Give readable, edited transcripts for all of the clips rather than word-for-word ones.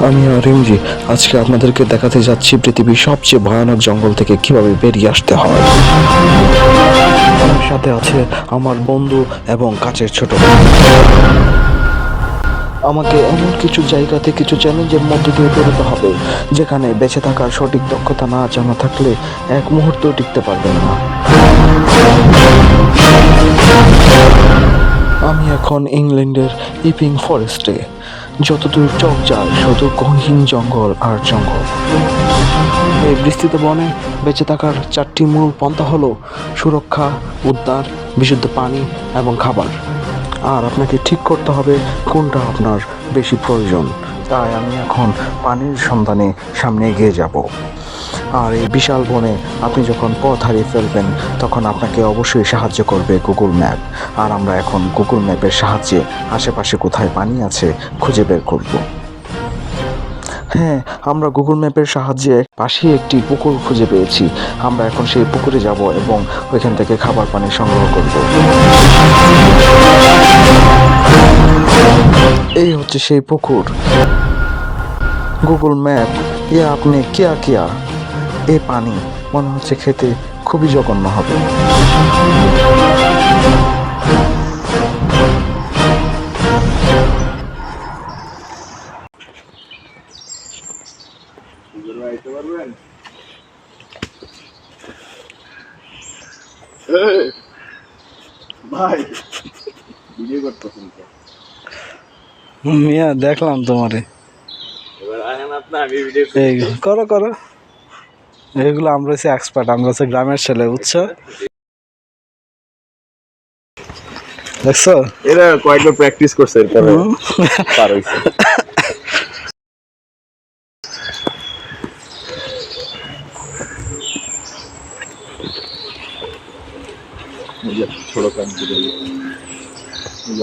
আমি রিমজি আজকে আপনাদেরকে দেখাতে যাচ্ছি পৃথিবীর সবচেয়ে ভয়ানক জঙ্গল থেকে কিভাবে বেরিয়ে আসতে হয়। আমার সাথে আছে আমার বন্ধু এবং কাছের ছোট ভাই। আমাকে এমন কিছু জায়গাতে কিছু চ্যালেঞ্জের মধ্যে দিয়ে বেরোতে হবে যেখানে বেঁচে থাকার সঠিক দক্ষতা না জানা থাকলে এক মুহূর্ত টিকতে পারবেন না। আমি এখন ইংল্যান্ডের ইপিং ফরেস্টে। যতদূর চোখ যায় শুধু গহীন জঙ্গল আর জঙ্গল। এই বিস্তৃত বনে বেঁচে থাকার চারটি মূল পন্থা হলো সুরক্ষা, উদ্ধার, বিশুদ্ধ পানি এবং খাবার। আর আপনাকে ঠিক করতে হবে কোনটা আপনার বেশি প্রয়োজন। তাই আমি এখন পানির সন্ধানে সামনে এগিয়ে যাব। আর এই বিশাল বনে আপনি যখন পথ হারিয়ে ফেলবেন তখন আপনাকে অবশ্যই সাহায্য করবে গুগল ম্যাপ। আর আমরা এখন গুগল ম্যাপের সাহায্যে আশেপাশে কোথায় পানি আছে খুঁজে বের করব। হ্যাঁ, আমরা গুগল ম্যাপের সাহায্যে পাশেই একটি পুকুর খুঁজে পেয়েছি। আমরা এখন সেই পুকুরে যাব এবং ওইখান থেকে খাবার পানি সংগ্রহ করব। এই হচ্ছে সেই পুকুর। গুগল ম্যাপ, ইয়ে আপনি কিয়া কিয়া। এই পানি মনে হচ্ছে খেতে খুবই জঘন্য হবে। ভাই ভিডিও করতেছেন তো? মিয়া দেখলাম তোমারে। এবার আহেন আপনি, আমি ভিডিও এই করো করো, এইগুলো আমরা হচ্ছে এক্সপার্ট, আমরা হচ্ছে গ্রামের ছেলে, বুঝছো? দেখছো, এরা কয়েকবার প্র্যাকটিস করছে এরপরে পার হইছে। ছোট কাজ দিলে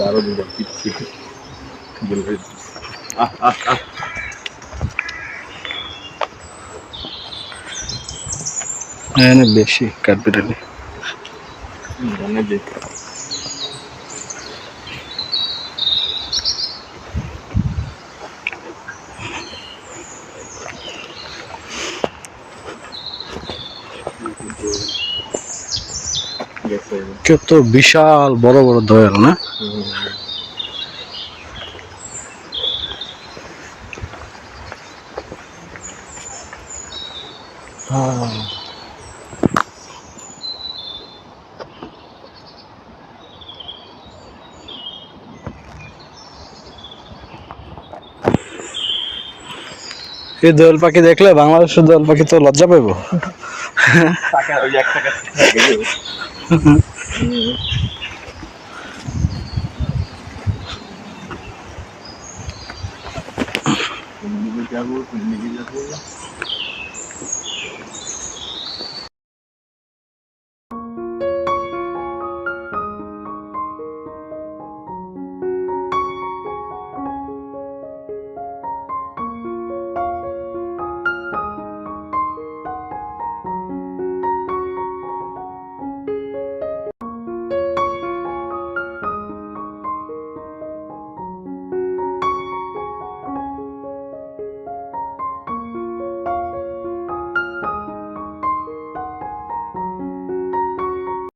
আরো দুটো পিচ্ছি বলবে এখানে বেশি কাঠবিড়ালি। জানে যে কত বিশাল বড় বড় দয়াল না? এই দোয়েল পাখি দেখলে বাংলাদেশের দোয়েল পাখি তো লজ্জা পাইব। টাকা ওই 1 টাকা যাবো, যাবো।